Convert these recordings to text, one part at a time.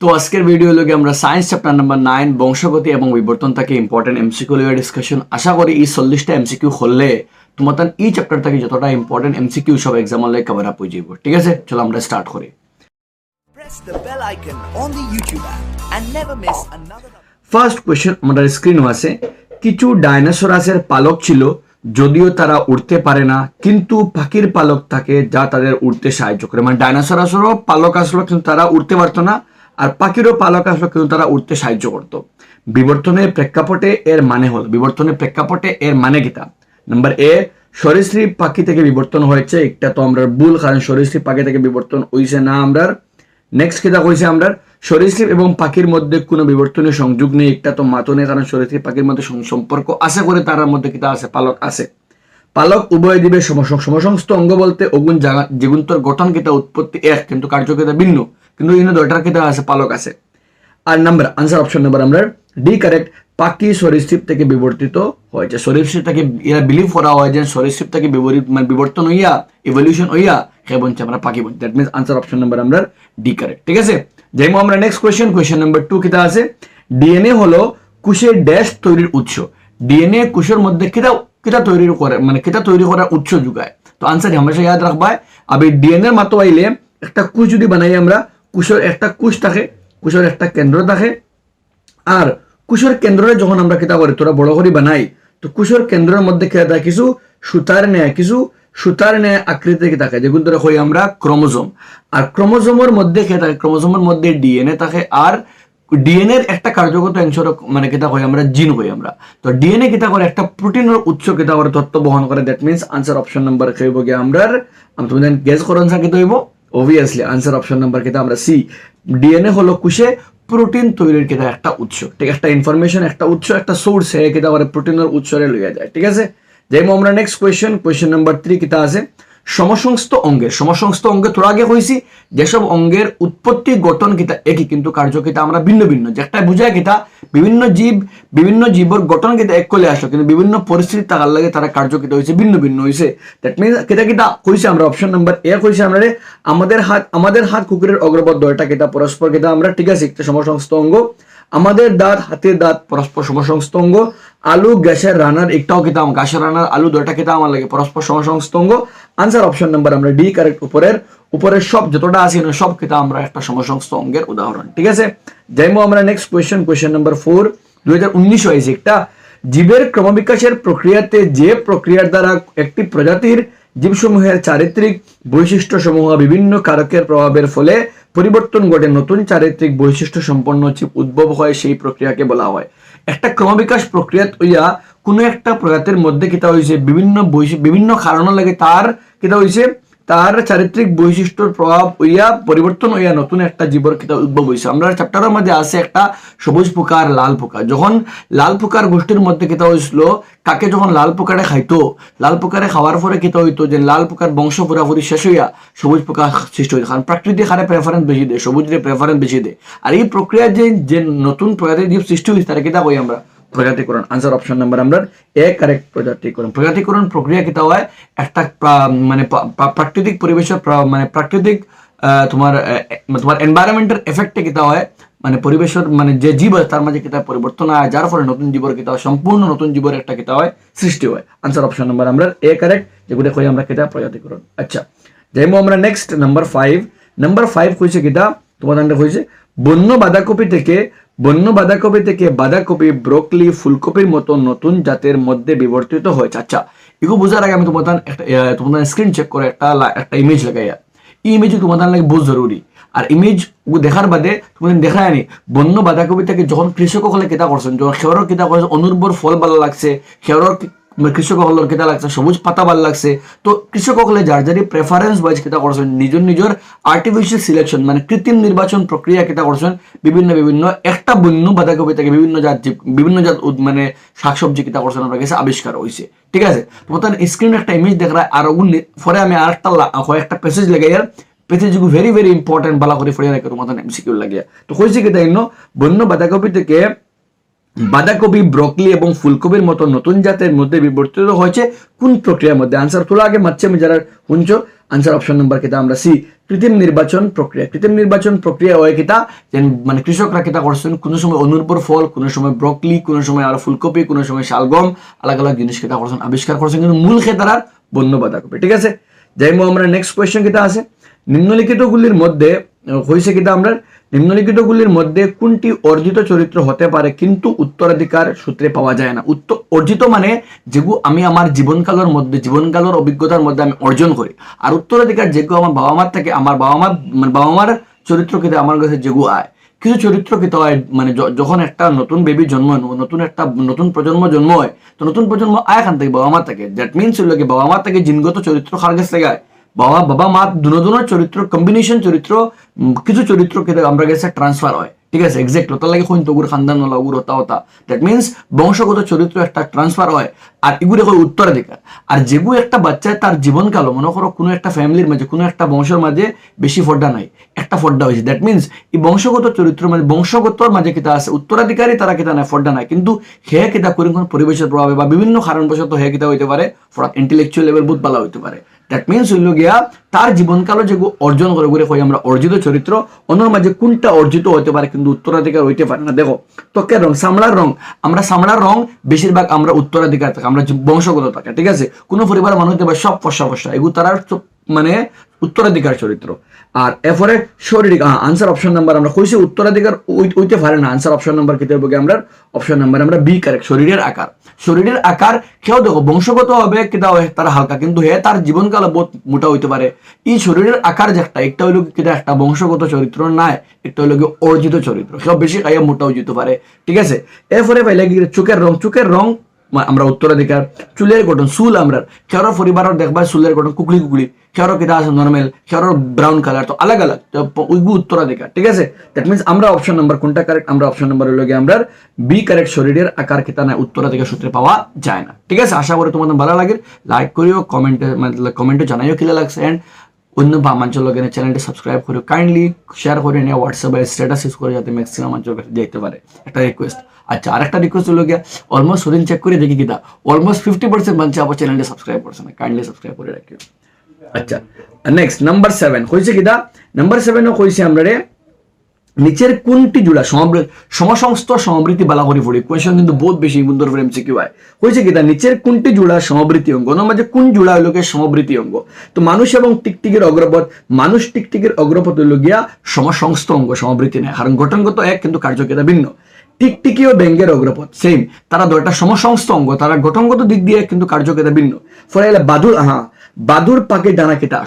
তো আজকের ভিডিও লগে আমরা সায়েন্স চ্যাপ্টার নাম্বার 9 বংশগতি এবং বিবর্তন থেকে ইম্পর্টেন্ট এমসিকিউ লগে ডিসকাশন আশা করি এই 40টা এমসিকিউ হলে তোমার এই চ্যাপ্টার থেকে যতটা ইম্পর্টেন্ট এমসিকিউ সব এক্সাম লগে কভার আপ হয়ে যাব। ঠিক আছে, চলো আমরা স্টার্ট করি। Press the bell icon on the YouTube app and never miss another. First question আমাদের স্ক্রিনে আছে, কিছু ডাইনোসরাসের পালক ছিল, যদিও তারা উড়তে পারে না, কিন্তু পাখির পালক থাকে যা তাদের উড়তে সাহায্য করে। মানে ডাইনোসরাসেরও পালক আসলো কিন্তু তারা উড়তে পারতো না, আর পাখিরও পালক আসলো কিন্তু তারা উড়তে সাহায্য করতো। বিবর্তনের প্রেক্ষাপটে এর মানে হল, বিবর্তনের প্রেক্ষাপটে এর মানে কিতা? নাম্বার এ, সরীসৃপ পাখি থেকে বিবর্তন হয়েছে, এটা তো আমরা ভুল, কারণ সরীসৃপ পাখি থেকে বিবর্তন হইছে না আমরা। নেক্সট কিতা কইছে আমরা, সরীসৃপ এবং পাখির মধ্যে কোনো বিবর্তনের সংযোগ নেই, একটা তো মাতো নেই, কারণ সরীসৃপ পাখির মধ্যে সম্পর্ক আছে করে তার মধ্যে কিতা আছে, পালক আছে। পালক উভয় দিবে সমসংস্থ অঙ্গ বলতে অগুণ জীবন্তর গঠন কিতা উৎপত্তি এক, কিন্তু কার্যকিতা ভিন্ন, কিন্তু ইনো দুইটার কিতা আছে, পালক আছে। আর নাম্বার আনসার অপশন নাম্বার আমরা ডি কারেক্ট, পাখি সরীসৃপ থেকে বিবর্তিত হয়েছে। সরীসৃপ থেকে এরা বিলিভ করা হয় যে সরীসৃপ থেকে বিবর্তন হইয়া ইভলিউশন হইয়া কে বলছে আমরা পাখি বলছি। That means answer option number আমরা ডি কারেক্ট। ঠিক আছে, যাইমো আমরা নেক্সট কোয়েশ্চেন নাম্বার 2 কিতা আছে, ডিএনএ হলো কোষের ড্যাশ তৈরির উৎস। ডিএনএ কোষের মধ্যে কিতা তৈরি করে, মানে কিতা তৈরি করার উৎস যোগায়। তো আনসার হামেশা ইয়াদ রাখবা, আবে ডিএনএ মাতো আইলে একটা কোষ যদি বানাই আমরা, কোষের একটা কোষ থাকে, কোষের একটা কেন্দ্র থাকে, আর কোষের কেন্দ্রে যখন আমরা কিতা করি তোরা বড় করে বানাই, তো কোষের কেন্দ্রের মধ্যে কিতা থাকে, কিছু সুতার ন্যায় আকৃতি থাকে, যেগুলো ধরে হই আমরা ক্রোমোজোম। আর ক্রোমোজোমের মধ্যে কিতা থাকে, ক্রোমোজোমের মধ্যে ডিএনএ থাকে, আর ডিএনএ এর একটা কার্যগত অংশ মানে কিতা হয় আমরা জিন হই আমরা। তো ডিএনএ কিতা করে একটা প্রোটিনের উৎস কিতা করে তথ্য বহন করে। That means answer option number হইব গিয়ে আমরা তোমাদের গেস করুন কিতা হইব, অবভিয়াসলি আনসার অপশন নাম্বার কিতা আমরা সি। ডিএনএ হলো কোষে প্রোটিন তৈরির কিতা একটা উৎস, ঠিক, একটা ইনফরমেশন, একটা উৎস, একটা সোর্স হে কিতা করে প্রোটিনের উৎসরে লইয়া যায়। ঠিক আছে, যাইমো আমরা নেক্সট কোয়েশ্চেন নাম্বার 3 কিতা আছে, সমসংস্থ অঙ্গে তোর আগে কইছি যেসব অঙ্গের উৎপত্তি গঠন কিতা একই কিন্তু কার্য কিতা আমরা ভিন্ন ভিন্ন, যেটা বুঝায় কিতা বিভিন্ন জীবর গঠন কিতা এক কলে আসলো, কিন্তু বিভিন্ন পরিস্থিতি থাকার লাগে তারা কার্য কিতা হয়েছে ভিন্ন ভিন্ন হয়েছে। দ্যাট মিনস কিতা কইছে আমরা অপশন নাম্বার এ কইছে আমরা আমাদের হাত কুকুরের অগ্রপদ দয়টা কিতা পরস্পর কিতা আমরা, ঠিক আছে, একটা সমসংস্থ অঙ্গ। আমাদের দাঁত হাতের দাঁত পরস্পর সমসংস্থ অঙ্গ। আলু গ্যাসের রানার একটাও কিতাম, গ্যাসের রানার আলু দুইটা কিতাম আমার লাগে পরস্পর সমসংস্থ অঙ্গ। আনসার অপশন নাম্বার আমরা ডি কারেক্ট। উপরের সব যতটা আছে সব কিতাব আমরা একটা সমসংস্থ অঙ্গের উদাহরণ। ঠিক আছে, যাইমো আমরা নেক্সট কোয়েশ্চেন নাম্বার 4, 2019 হয়েছে একটা, জীবের ক্রমবিকাশের প্রক্রিয়াতে যে প্রক্রিয়ার দ্বারা একটি প্রজাতির জীবসমূহের চারিত্রিক বৈশিষ্ট্য সমূহ বিভিন্ন কারকের প্রভাবের ফলে পরিবর্তন ঘটে, নতুন চারিত্রিক বৈশিষ্ট্য সম্পন্ন জীব উদ্ভব হয়, সেই প্রক্রিয়াকে বলা হয়। একটা ক্রমবিকাশ প্রক্রিয়া হইয়া কোনো একটা প্রজাতির মধ্যে কিতা হয়েছে বিভিন্ন কারণ লাগে তার কিতা হয়েছে, তার চারিত্রিক বৈশিষ্ট্যর প্রভাব হইয়া পরিবর্তন হইয়া নতুন একটা জীবর কিতা উদ্ভব হয়েছে। আমরা চ্যাপ্টারের মধ্যে আছে একটা সবুজ পোকা আর লাল পোকা। যখন লাল পোকার গোষ্ঠীর মধ্যে কিতা হয়েছিল, কাকে যখন লাল পোকারে খাইতো, লাল পোকারে খাওয়ার পরে কিতা হইতো যে লাল পোকার বংশ পুরাপুরি শেষ হইয়া সবুজ পোকা সৃষ্টি হইতো, কারণ প্রাকৃতিক হারে প্রেফারেন্স বেশি দেয়, সবুজের প্রেফারেন্স বেশি দেয়। আর এই প্রক্রিয়া যে নতুন প্রজাতির জীব সৃষ্টি হয়েছে তারা কিতা কই আমরা, প্রজাতিকরণ। আনসার অপশন নাম্বার আমরা এ কারেক্ট, প্রজাতিকরণ প্রক্রিয়া কিতা হয়, একটা মানে প্রাকৃতিক পরিবেশের মানে প্রাকৃতিক তোমার এনভায়রনমেন্টের এফেক্টে কিতা হয়, মানে পরিবেশের মানে যে জীব তার মাঝে কিতা পরিবর্তন হয়, যার ফলে নতুন জীবর কিতা হয়, সম্পূর্ণ নতুন জীবর একটা কিতা হয় সৃষ্টি হয়। আনসার অপশন নাম্বার আমরা এ কারেক্ট, যেগুলো কই আমরা কিতা প্রজাতিকরণ। আচ্ছা, যাইমো আমরা নেক্সট নাম্বার 5 কইছে কিতা তোমাদের কইছে, বন্য বাঁধাকপি থেকে বাঁধাকপি, ব্রোকলি, ফুলকপির মতো নতুন জাতের মধ্যে বিবর্তিত হয়েছে। আচ্ছা, এগুলো বোঝার আগে আমি তোমাদের স্ক্রিন চেক করে একটা ইমেজ লাগাইয়া, এই ইমেজ তোমাদের লাগে বহুত জরুরি। আর ইমেজ দেখার বাদে তোমাদের দেখা জানি বন্য বাঁধাকপি থেকে যখন কৃষক হলে কিতা করছেন, যখন খেয়ার কিতা করছে অনুর্বর ফল ভালো লাগছে, খেয়ার কৃষক হলের কিতা লাগছে সবুজ পাতা ভালো লাগছে, তো কৃষক হলে যার যারি প্রেফারেন্স ওয়াইজ কিতা করছেন, নিজের আর্টিফিশিয়াল সিলেকশন মানে কৃত্রিম নির্বাচন প্রক্রিয়া কিতা করছেন, বিভিন্ন একটা বন্য বাঁধাকপি থেকে বিভিন্ন জাত মানে শাকসবজি কিতা করছেন আমরা কাছে আবিষ্কার হয়েছে। ঠিক আছে, তোমাদের স্ক্রিনে একটা ইমেজ দেখা, আর পরে আমি আর একটা প্যাসেজ লাগাইয়ার পেজে ভেরি ভেরি ইম্পর্টেন্ট বালা করে ফিরে রাখে তোমাদের এমসিকিউ লাগিয়া। তো কইছে কি তাই বন্য বাঁধাকপি থেকে বাঁধাকপি, ব্রকলি এবং ফুলকপির মতো নতুন জাতের মধ্যে বিবর্তিত হয়েছে কোন প্রক্রিয়ার মধ্যে? আনসার তোলা আগে মারছে আমি যারা শুনছো, আনসার অপশন নাম্বার কিতা আমরা সি কৃত্রিম নির্বাচন প্রক্রিয়া। কৃত্রিম নির্বাচন প্রক্রিয়া হয় কিতা যেন মানে কৃষকরা কিতা করছেন কোনো সময় অনুর্বর ফল, কোনো সময় ব্রকলি, কোনো সময় আর ফুলকপি, কোনো সময় শালগম, আলাগ আলাগ জিনিস কিতা করছেন আবিষ্কার করছেন, কিন্তু মূল খেতারার বন্য বাঁধাকপি। ঠিক আছে, যাইমো আমরা নেক্সট কোয়েশ্চেন কিতা আছে নিম্নলিখিতগুলির মধ্যে হয়েছে কিতা আমরা নিম্নলিখিতগুলির মধ্যে কোনটি অর্জিত চরিত্র হতে পারে কিন্তু উত্তরাধিকার সূত্রে পাওয়া যায় না। অর্জিত মানে যেগুলো আমি আমার জীবনকালের অভিজ্ঞতার মধ্যে আমি অর্জন করি, আর উত্তরাধিকার যেগুলো আমার বাবা মার থেকে আমার বাবা মার চরিত্র কিতা আমার কাছে যেগুলো আয়। কিছু চরিত্র কিতা হয় মানে যখন একটা নতুন বেবি জন্ম হয়, নতুন প্রজন্ম জন্ম হয়, তো নতুন প্রজন্ম আয় এখান থেকে বাবা মার থেকে, দ্যাট মিনস হইল কি বাবা মার থেকে জিনগত চরিত্র কার কাছ থেকে আয়, বাবা মা দুজনের চরিত্র কম্বিনেশন চরিত্র, কিছু চরিত্র কিন্তু আমরা কাছে ট্রান্সফার হয়। ঠিক আছে, এক্সাক্ট তার লাগে হইন তগুর খানদান নলা উগুর হতা দ্যাট মিনস বংশগত চরিত্র একটা ট্রান্সফার হয়, আর এগুলো হয় উত্তরাধিকার। আর যেগুলো একটা বাচ্চায় তার জীবনকাল মনে করো কোনো একটা ফ্যামিলির মাঝে কোনো একটা বংশের মাঝে বেশি ফড্ডা নাই, একটা ফড্ডা হয়েছে, দ্যাট মিনস এই বংশগত চরিত্র মানে বংশগতর মাঝে কিতা আছে উত্তরাধিকারী তারা কিতা নাই ফড্ডা নাই, কিন্তু হে কিতা করি পরিবেশের প্রভাবে বা বিভিন্ন কারণবশত হে কিতা হইতে পারে ফরাক ইন্টেলেকচুয়াল লেভেল বহুত ভালো হইতে পারে। দ্যাট মিনস হইল গিয়া তার জীবনকালও যেগুলো অর্জন করে করে হয় আমরা অর্জিত চরিত্র, অন্যর মাঝে কোনটা অর্জিত হতে পারে কিন্তু উত্তরাধিকার হইতে পারে না। দেখো ত্বকের রং, চামড়ার রং, আমরা চামড়ার রং বেশিরভাগ আমরা উত্তরাধিকার থাকে, আমরা বংশগত থাকে। ঠিক আছে, কোনো পরিবার মানুষ হতে পারে সব ফসা এগুলো তার মানে উত্তরাধিকার চরিত্র। আর এরপরে শারীরিক আনসার অপশন নাম্বার আমরা কইছি উত্তরাধিকার হইতে পারে না। আনসার অপশন নাম্বার কি হবে আমরা অপশন নাম্বার আমরা বি কারেক্ট। শরীরের আকার কেউ দেখো বংশগত হবে কিতা হয় তার হালকা, কিন্তু হে তার জীবনকাল বহুত মোটা হইতে পারে। এই শরীরের আকার যে একটা হইল কিতা একটা বংশগত চরিত্র নাই, একটা হইল অর্জিত চরিত্র, কেউ বেশি খাইয়া মোটা হইতে পারে। ঠিক আছে, এরপরে পাইলে কি চোখের রং আমরা উত্তরাধিকার। চুলের গঠন, চুল আমরা কেউর পরিবারের দেখবার চুলের গঠন কুকলি কেউর কিতা আছে নর্মাল, কেউর ব্রাউন কালার, তো আলাগ ওইগু উত্তরাধিকার। ঠিক আছে, দ্যাট মিনস আমরা অপশন নাম্বার কোনটা কারেক্ট, আমরা অপশন নাম্বার হইল গিয়ে আমরা বি কারেক্ট। শরীরের আকার কিতা না উত্তরাধিকার সূত্রে পাওয়া যায় না। ঠিক আছে, আশা করি তোমাদের ভালো লাগে, লাইক করিও, কমেন্টে জানাইও কিলা লাগছে, এন্ড অন্য বামাঞ্চল লোকের চ্যানেলটি সাবস্ক্রাইব করিও, কাইন্ডলি শেয়ার করে নিয়ে হোয়াটসঅ্যাপে স্ট্যাটাস ইউজ করে যাতে ম্যাক্সিমাম অঞ্চল দেখতে পারে, একটা রিকোয়েস্ট। আচ্ছা, আরেকটা রিকোয়েস্ট হলো গিয়া অলমোস্ট ওদিন চেক করে দেখি কিতা অলমোস্ট 50% মানুষ আবার চ্যানেলটি সাবস্ক্রাইব করছে না, কাইন্ডলি সাবস্ক্রাইব করে রাখিও। আচ্ছা, নেক্সট নাম্বার 7 কইছে কিতা নাম্বার 7 কইছে আমরা রে নিচের কোনটি জোড়া সমসংস্থ সমবৃত্তি বালা করে পড়ি। কোয়েশ্চন কিন্তু বহুত বেশি সুন্দর করে এমসিকিউ হয়। কইছে কিতা নিচের কোনটি জোড়া সমবৃত্তি অঙ্গ, ওর মাঝে কোন জোড়া হইল গিয়ে সমবৃত্তি অঙ্গ। তো মানুষ এবং টিকটিকির অগ্রপথ, মানুষ টিকটিকির অগ্রপথ হইল গিয়া সমসংস্থ অঙ্গ, সমবৃত্তি নেই, কারণ গঠনগত এক কিন্তু কার্যকতা ভিন্ন। টিকটিকি ও ব্যাঙ্গের অগ্রপথ সেম, তারা দুইটা সমসংস্থ অঙ্গ, তারা গঠনগত দিক দিয়ে কিন্তু কার্যকতা ভিন্ন। ফলে বাদুর পাখির ডানা কিতা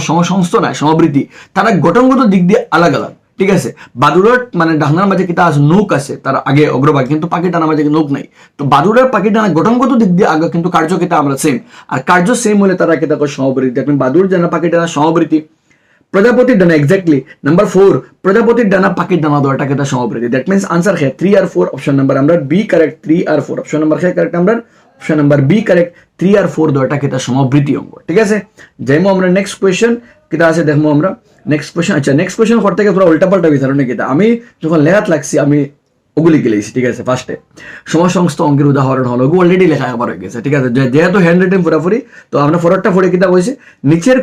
সমসংস্থ নাই সমবৃত্তি, তারা গঠনগত দিক দিয়ে আলাদা আলাদা। ঠিক আছে, বাদুরের মানে ডানার মাঝে কিতা আছে নৌক আছে তার আগে অগ্রভাগ, কিন্তু পাখির ডানার মাঝে নৌক নাই। তো বাদুরের পাখির ডানা গঠনগত দিক দিয়ে আগে কিন্তু কার্য কিতা আমরা সেম, আর কার্য সেম হলে তারা কিতা সমবৃত্তি। আপনি বাদুর ডানা পাখির ডানা সমবৃত্তি। প্রজাপতির ডানা এক্স্যাক্টলি নাম্বার 4, প্রজাপতির ডানা পাখির ডানা দুইটা কিতা সমবৃত্তি। দ্যাট মিন্স আনসার है 3 আর 4 অপশন নাম্বার আমরা বি কারেক্ট। 3 আর 4 অপশন নাম্বার है কারেক্ট, আমরা অপশন নাম্বার বি কারেক্ট। 3 আর 4 দুইটা কিতা সমবৃত্তি অঙ্গ। ঠিক আছে, যাইমো আমরা নেক্সট কোয়েশ্চন কিতা আছে দেখবো আমরা নেক্সট কোয়েশ্চন। আচ্ছা, নেক্সট কোয়েশ্চন করতে গিয়ে পুরো উল্টাপাল্টা বিচারণে কিতা আমি যখন লেখাত লাগছি আমি ওগুলি গেলেছি। ঠিক আছে, ফার্স্টে সমসংস্থ অঙ্কের উদাহরণ হলো অলরেডি লেখা একবার হয়ে গেছে। ঠিক আছে, যেহেতু হ্যান্ড রিটেন পুরাপুরি, তো আমরা ফরওয়ার্ডটা পড়ে কিতা বলছে নিচের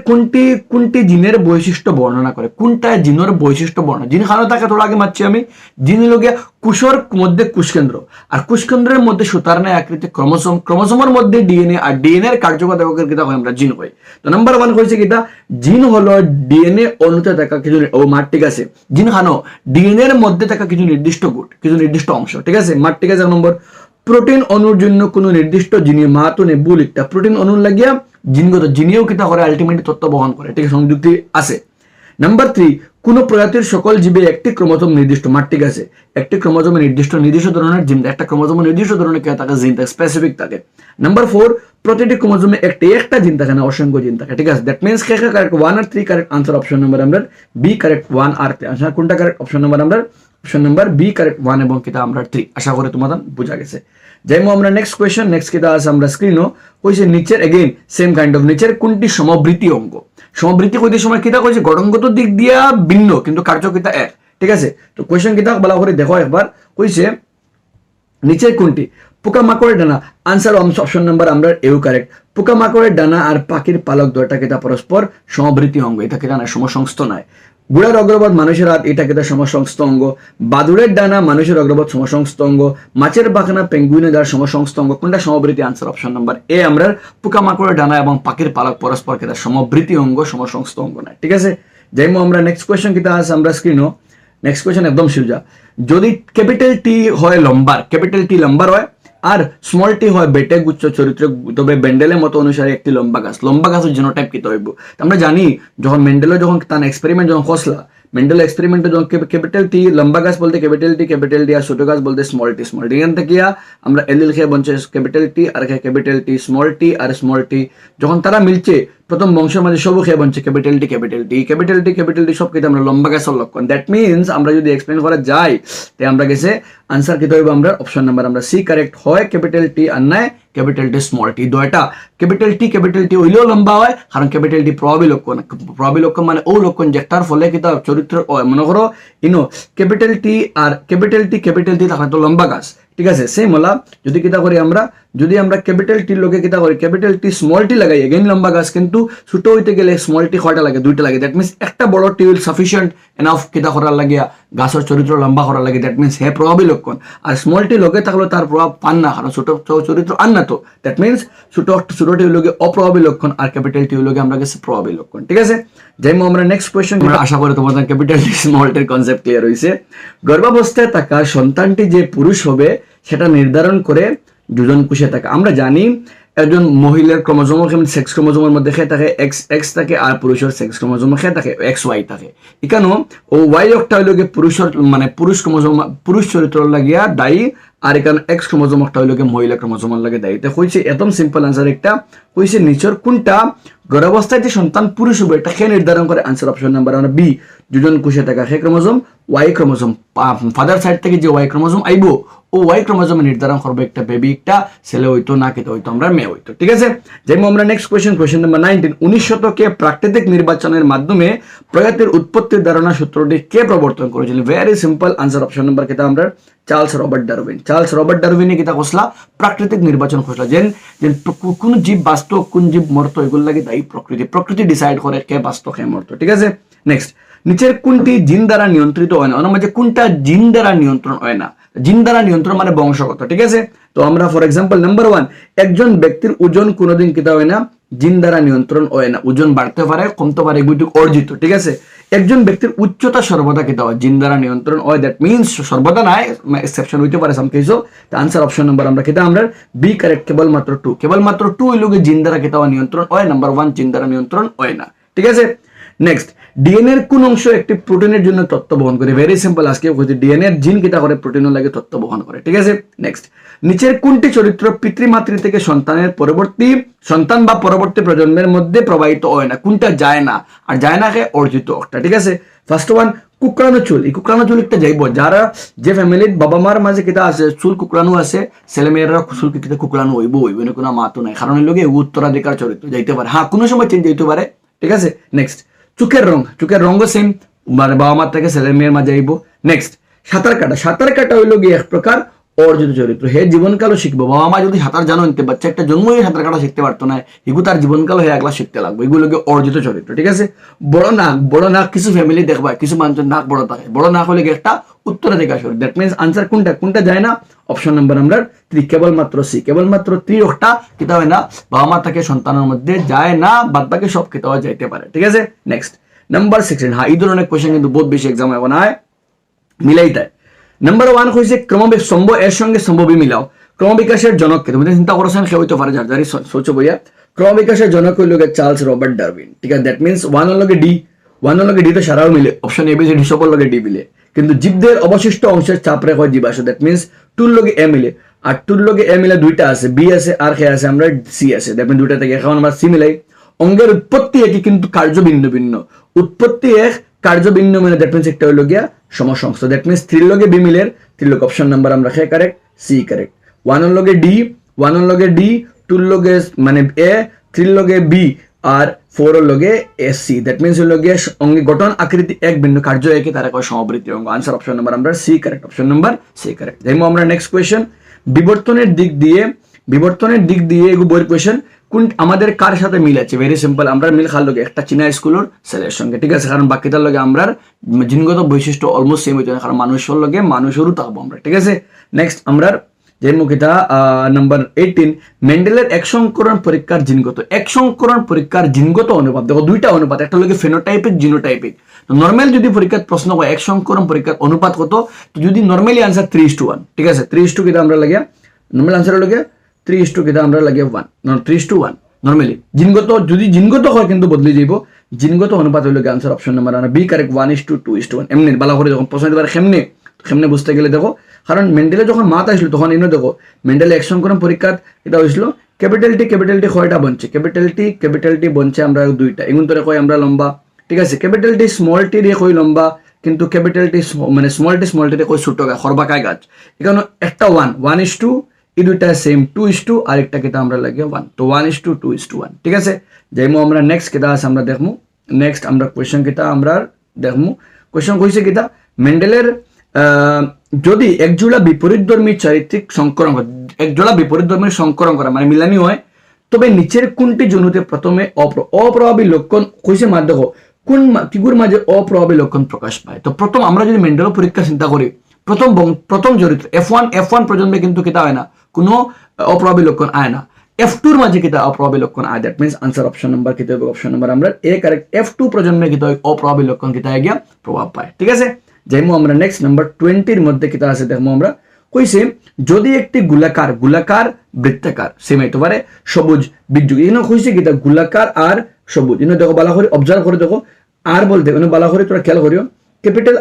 কোনটি জিনের বৈশিষ্ট্য বর্ণনা করে। কোনটা জিনের বৈশিষ্ট্য বর্ণনা, জিন খানো তাকে থোড়া আগে মারছি আমি। জিন লোকে কুশর মধ্যে কুশকেন্দ্র, আর কুশকেন্দ্রের মধ্যে সুতার ন্যায় আকৃতি ক্রোমোসোম, ক্রোমোসোমের মধ্যে ডিএনএ, আর ডিএনএ এর কার্যকতা কিতা হয় আমরা জিন হই। তো নাম্বার 1 কইছে কিতা জিন হলো ডিএনএ অণুতে থাকা কিছু মার। ঠিক আছে, জিন খানো ডিএনএ এর মধ্যে থাকা কিছু নির্দিষ্ট গুণ, কিছু নির্দিষ্ট অংশ। ঠিক আছে, মার। ঠিক আছে, 1 নম্বর প্রোটিন অণুর জন্য কোনো নির্দিষ্ট জিনে মাতুনে বুলিকটা প্রোটিন অণুর লাগিয়া জিনগত জিনিও কিতা করে আলটিমেটলি তথ্য বহন করে। ঠিক আছে, সংযুক্তি আছে। নাম্বার 3 কোন প্রজাতির সকল জীবে একটি ক্রোমোসোম নির্দিষ্ট মার। ঠিক আছে, একটি ক্রোমোসোমে নির্দিষ্ট ধরনের জিন, একটা ক্রোমোসোমে নির্দিষ্ট ধরনের কে থাকে জিন থাকে, স্পেসিফিক থাকে। নাম্বার 4 প্রতিটি ক্রোমোসোমে একটা জিন থাকে না, অসংখ্য জিন থাকে। ঠিক আছে, দ্যাট মিন্স কারেক্ট 1 আর 3 কারেক্ট। আনসার অপশন নাম্বার আমরা বি কারেক্ট 1 আর 3। আনসার কোনটা কারেক্ট, অপশন নাম্বার আমরা অপশন নাম্বার বি কারেক্ট 1 এবং কিতা আমরা 3। আশা করি তোমাদের বোঝা গেছে। যাইমো আমরা নেক্সট কোয়েশ্চন। নেক্সট কিতা আছে আমরা স্ক্রিনও কইছে নিচের এগেইন সেম কাইন্ড অফ নিচের কোনটি সমবৃত্তি অঙ্গ। সমবৃত্তি কইতে সময় কিতা কইছে গঠনগত দিক দিয়া ভিন্ন কিন্তু কার্যকিতা এক। ঠিক আছে, তো কোয়েশ্চন কিতা বলা করে দেখো একবার। কইছে নিচের কোনটি পোকামাকড়ের ডানা আনসার অপশন নাম্বার আমরা এও কারেক্ট। পোকামাকড়ের ডানা আর পাখির পালক দুইটা কিতা পরস্পর সমবৃত্তি অঙ্গ, এটা কিতা না সমসংস্থ নয়। গুড়ার অগ্রবৎ মানুষের হাত, এটা কিতা সমসংস্থ অঙ্গ। বাদুড়ের ডানা মানুষের অগ্রবৎ সমসংস্থ অঙ্গ। মাছের পাখনা পেঙ্গুইনের দ্বারা সমসংস্থ অঙ্গ, কোনটা সমবৃত্তি? আনসার অপশন নাম্বার এ আমরা পোকামাকড়ের ডানা এবং পাখির পালক পরস্পর কিতা সমবৃত্তি অঙ্গ, সমসংস্থ অঙ্গ নয়। ঠিক আছে, যাইমো আমরা নেক্সট কোয়েশ্চন কিতা আছে আমরা স্ক্রিনও। নেক্সট কোয়েশ্চন একদম সোজা। যদি ক্যাপিটাল টি হয় লম্বার, ক্যাপিটাল টি লম্বার হয় আর স্মল টি হয় বেটে গুচ্ছ চরিত্র, তবে মেন্ডেলের মতো অনুসারে একটি লম্বা গাছ। লম্বা গাছের জিনোটাইপ কি হইব? আমরা জানি যখন মেন্ডেলে যখন তার এক্সপেরিমেন্ট যখন খসলা, মেন্ডেল এক্সপেরিমেন্টে যখন ক্যাপিটাল টি লম্বা গাছ বলতে ক্যাপিটাল টি আর ছোট গাছ বলতে স্মল টি। এখান থেকে আমরা এলিল খেয়ে বলছে ক্যাপিটাল টি আর খেয়ে ক্যাপিটাল টি, স্মল টি আর স্মল টি যখন তারা মিলছে প্রথম বংশের মাঝে সবও খেয়ে বলছে ক্যাপিটাল টি সব কিন্তু আমরা লম্বা গাছের লক্ষণ। দ্যাট মিনস আমরা যদি এক্সপ্লেন করা যায় তাই আমরা গেছে আনসার কি হইব আমরা অপশন নাম্বার আমরা সি কারেক্ট হয় ক্যাপিটাল টি আর নাই ক্যাপিটাল টি স্মল টি। দুইটা ক্যাপিটাল টি হইলেও লম্বা হয়, কারণ ক্যাপিটাল টি প্রভাবী লক্ষণ মানে ও লক্ষণ যেটার ফলে কি তার চরিত্র মনে করো ইনো ক্যাপিটাল টি তাহলে তো লম্বা গাছ। ঠিক আছে, সেম হলা যদি কিতা করি আমরা, যদি আমরা ক্যাপিটাল টির লোকে কিতা করি ক্যাপিটাল টি স্মল টি লাগাই এগেইন লম্বা গাছ, কিন্তু ছোট হইতে গেলে স্মল টি কয়টা লাগে? দুইটা লাগে। দ্যাট মিনস একটা বড় টি উইল সাফিসিয়েন্ট এনাফ কিতা করার লাগিয়া গাছের চরিত্র লম্বা করার লাগে। দ্যাট মিনস হে প্রভাবী লক্ষণ। আর স্মল টি লোকে থাকলে তার প্রভাব পান না, কারণ ছোট চরিত্র আন না তো। দ্যাট মিনস ছোট টি লোকে অপ্রভাবী লক্ষণ আর ক্যাপিটাল টি লোকে আমরা গেছে প্রভাবী লক্ষণ। ঠিক আছে, যাইমো আমরা নেক্সট কোয়েশ্চন। আশা করি তোমাদের ক্যাপিটাল টি স্মল টির কনসেপ্ট ক্লিয়ার হয়েছে। গর্ভাবস্থায় থাকা সন্তানটি যে পুরুষ হবে সেটা নির্ধারণ করে যোজন কোষে থাকে। আমরা জানি একজন মহিলার ক্রোমোজোম সেক্স ক্রোমোজোমের মধ্যে খেয়ে থাকে এক্স থাকে আর পুরুষের সেক্স ক্রোমোজোম খেয়ে থাকে এক্স ওয়াই থাকে। এখানেও ও ওয়াই একটা হইল গিয়ে পুরুষের মানে পুরুষ ক্রোমোজোম পুরুষ চরিত্র লাগিয়া দায়ী, আর এখানে এক্স ক্রোমোজোম একটা হইল গিয়ে মহিলা ক্রোমোজোমের লাগে দায়ী। তো হয়েছে একদম সিম্পল আনসার একটা হয়েছে নিচের কোনটা গর্ভাবস্থায় যে সন্তান পুরুষ হবে এটা খেয়ে নির্ধারণ করে? আনসার অপশন নাম্বার আমরা বি যোজন কোষে থাকা হে chromosome Y chromosome. Father side থেকে যে ওয়াই ক্রোমোজোম আইব ও ওয়াই ক্রোমোজোমে নির্ধারণ করবে একটা বেবি একটা ছেলে হইতো না খেতে হইতো আমরা মেয়ে হইতো। ঠিক আছে, যেমন আমরা নেক্সট কোয়েশ্চন নাম্বার 19। 19 শতকে প্রাকৃতিক নির্বাচনের মাধ্যমে প্রজাতির উৎপত্তির ধারণা সূত্রটি কে প্রবর্তন করেছিলেন? Very simple answer option number কেটা আমরা চার্লস রবার্ট ডারউইনে কিতা কসলা প্রাকৃতিক নির্বাচন কসলা। যেন কোন জীব বাঁচত কোন জীব মরতো এগুলো লাগে তাই প্রকৃতি ডিসাইড করে কে বাঁচত কে মরতো। ঠিক আছে, নেক্সট নিচের কোনটি জিন দ্বারা নিয়ন্ত্রিত হয় না? ওনার মাঝে কোনটা জিন দ্বারা নিয়ন্ত্রণ হয় না? জিন দ্বারা নিয়ন্ত্রণ মানে বংশগত। ঠিক আছে, তো আমরা ফর এক্সাম্পল নাম্বার 1 একজন ব্যক্তির ওজন কোনোদিন কিতা হয় না? জিন দ্বারা নিয়ন্ত্রণ হয় না। ওজন বাড়তে পারে কমতে পারে এগুলো অর্জিত। ঠিক আছে, একজন ব্যক্তির উচ্চতা সর্বদা কিতা হয়? জিন দ্বারা নিয়ন্ত্রণ হয়। দ্যাট মিনস সর্বদা নাই, এক্সেপশন হইতে পারে সাম কেসও। তো আনসার অপশন নাম্বার আমরা কিতা আমরা বি কারেক্ট কেবলমাত্র 2 হইল জিন দ্বারা কিতা হয়? নিয়ন্ত্রণ হয়। নাম্বার 1 জিন দ্বারা নিয়ন্ত্রণ হয় না। ঠিক আছে, নেক্সট ডিএনএ এর কোন অংশ একটি প্রোটিনের জন্য তথ্য বহন করে? ভেরি সিম্পল আজকে বলছি ডিএনএ এর জিন কিতা করে? প্রোটিনের লাগে তথ্য বহন করে। ঠিক আছে, নেক্সট নিচের কোনটি চরিত্র পিতৃমাতৃ থেকে সন্তানের সন্তান বা পরবর্তী প্রজন্মের মধ্যে প্রবাহিত হয় না? কোনটা যায় না? আর যায় না কে অর্জিত একটা। ঠিক আছে, ফার্স্ট ওয়ান কুকরানো চুল। এই কুকরানো চুল একটা যাইব যারা যে ফ্যামিলির বাবা মার মাঝে কিতা আছে চুল কুকরানো আছে, ছেলে মেয়েরা চুল কিতা কুকরানো হইব না কোনো মাতো নাই, কারণ এই লোকে উত্তরাধিকার চরিত্র যাইতে পারে। হ্যাঁ, কোনো সময় চেঞ্জ হইতে পারে। ঠিক আছে, নেক্সট চোখের রঙও সেম, মানে বাবা মার থেকে ছেলে মেয়ের মাঝে আইব। নেক্সট সাঁতার কাটা হইল গিয়ে এক প্রকার অর্জিত চরিত্র। হে জীবনকালও শিখবো। বাবা মা যদি সাঁতার জানো নিতে বাচ্চা একটা জন্মই সাঁতার কাটা শিখতে পারতো না, এগুলো তার জীবনকাল হয়ে একলা শিখতে লাগবে। এগুলোকে অর্জিত চরিত্র। ঠিক আছে, বড় নাক কিছু ফ্যামিলি দেখবা কিছু মানুষের নাক বড় থাকে, বড় নাক হলে একটা উত্তরাধিকার চরিত্র। দ্যাট মিনস আনসার কোনটা যায় না? অপশন নাম্বার আমরা 3 কেবলমাত্র সি। কেবলমাত্র 3 একটা কিতা হয় না বাবা মা থেকে সন্তানের মধ্যে যায় না, বাদ বাকি সব কিতা যাইতে পারে। ঠিক আছে, নেক্সট নাম্বার 16। হ্যাঁ, এই ধরনের কোয়েশ্চেন কিন্তু বহুত বেশি এক্সাম এখন হয় মিলাই দেয়। নাম্বার 1 হয়েছে এর সঙ্গে সম্ভবী মিলাও। ক্রমবিকাশের জনক কে? তুমি চিন্তা করছেন কেউ হইতে পারে যার সোচো বইয়া। ক্রমবিকাশের জনক হইল চার্লস রবার্ট ডারউইন। ঠিক আছে, দ্যাট মিনস 1 হল ডি তো সারাও মিলে, option A B C D সব লগে ডি মিলে, কিন্তু জীবদের অবশিষ্ট অংশের চাপ রেখা জীবাশ্ম। দ্যাট মিনস 2 লগে এ মিলে, আর 2 লগে এ মিলে দুইটা আছে, বি আছে আর কে আছে আমরা সি আছে। দ্যাট মিনস দুইটা থেকে এখন আমরা সি মিলাই। অঙ্গের উৎপত্তি একই কিন্তু কার্য ভিন্ন। উৎপত্তি এক কার্য ভিন্ন মানে দ্যাট মিনস একটা হইল গিয়া সমসংস্থ। দ্যাট মিনস 3 লগে বি মিলের 3 লগে অপশন নাম্বার আমরা খে কারেক্ট সি কারেক্ট। 1 লগে ডি 2 লগে মানে এ 3 লগে বি আর 4 লগে এস সি। দ্যাট মিনস হইল গিয়া অঙ্গে গঠন আকৃতি এক ভিন্ন কার্য একই, তারা কয় সমবৃত্তি অঙ্গ। আনসার অপশন নাম্বার আমরা C correct. Option number C correct. যাইমো আমরা নেক্সট কোয়েশ্চন। বিবর্তনের দিক দিয়ে এগুলো বইয়ের কোয়েশ্চেন কোন আমাদের কার সাথে মিল আছে ভেরি সিম্পল আমরা মিল খার লগে একটা চীনা স্কুলের ছেলের সঙ্গে ঠিক আছে কারণ বাকিটার লগে আমরা জিনগত বৈশিষ্ট্য অলমোস্ট সেম হইতে কারণ মানুষের লগে মানুষেরও থাকবো আমরা ঠিক আছে নেক্সট আমরা যে মুখিতা নাম্বার 18 মেন্ডেলের এক সংকরণ পরীক্ষার জিনগত অনুপাত দেখো দুইটা অনুপাত একটা লগে ফেনোটাইপিক জিনোটাইপিক তো নর্মাল যদি পরীক্ষার প্রশ্ন হয় এক সংকরণ পরীক্ষার অনুপাত কত তো যদি নর্মালি আনসার 3:1 ঠিক আছে 3:2 কিটা আমরা লাগে নর্মাল আনসার লগে 3:2 কিটা আমরা লাগে 1 3:1 নর্মালি জিনগত হয় কিন্তু বদলে যাইব জিনগত অনুপাত হইল answer option number B correct 1:2:1 এমনি বালা করে যখন প্রশ্ন দিবার কেমনে বুঝতে গেলে দেখো কারণ মেন্ডেলে যখন মাত আসলো তখন এনে দেখো মেন্ডেলে এক সংকরণ পরীক্ষা এটা হয়েছিল ক্যাপিটাল টি কয়টা বনছে ক্যাপিটাল টি বনছে আমরা দুইটা এগুন তোরে কয় আমরা লম্বা ঠিক আছে ক্যাপিটাল টি স্মল টি রে কই লম্বা কিন্তু ক্যাপিটাল টি মানে স্মল টি রে কই ছোট গাছ খরবাকায় গাছ এখানে একটা 1:2 এই দুইটা সেম 2:2 আর একটা কিটা আমরা লাগে 1 তো 1:2:1 ঠিক আছে যাইমু আমরা নেক্সট কিটা আছে আমরা দেখমু নেক্সট আমরা কোশ্চেন কিটা আমরা দেখমু কোশ্চেন কইছে কিটা মেন্ডেলের যদি একজোড়া বিপরীতধর্মী চারিত্রিক সংকরণ করা মানে মিলানি হয় তবে নিচের কোনটি জনুতে প্রথমে অপ্রভাবী লক্ষণ কইছে মাঝে দেখো কোন ফিগুর মাঝে অপ্রভাবী লক্ষণ প্রকাশ পায় তো প্রথম আমরা যদি মেন্ডেলের পরীক্ষা চিন্তা করি প্রথম চরিত্র F1 প্রজন্মে কিন্তু কিতা হয় না কোনো অপ্রভাবী লক্ষণ আয় না F2 মাঝে কিতা অপ্রভাবী লক্ষণ আয় that means answer option number কিতা হবে অপশন নাম্বার আমরা এ কারেক্ট F2 প্রজন্মে কিতা অপ্রভাবী লক্ষণ কিতা গিয়া প্রভাব পায় ঠিক আছে যাইমু আমরা নেক্সট নাম্বার 20 এর মধ্যে কিতা আছে দেখমু আমরা কইছে যদি একটি গোলাকার বৃত্তাকার সেম হইতে পারে সবুজ বিদ্যুৎ এখানে কইছে কিতা গোলাকার আর সবুজ এখানে দেখো বালা করে অবজার্ভ করে দেখো আর বলতে এখানে বালা করে তোরা খেয়াল করিও ক্যাপিটাল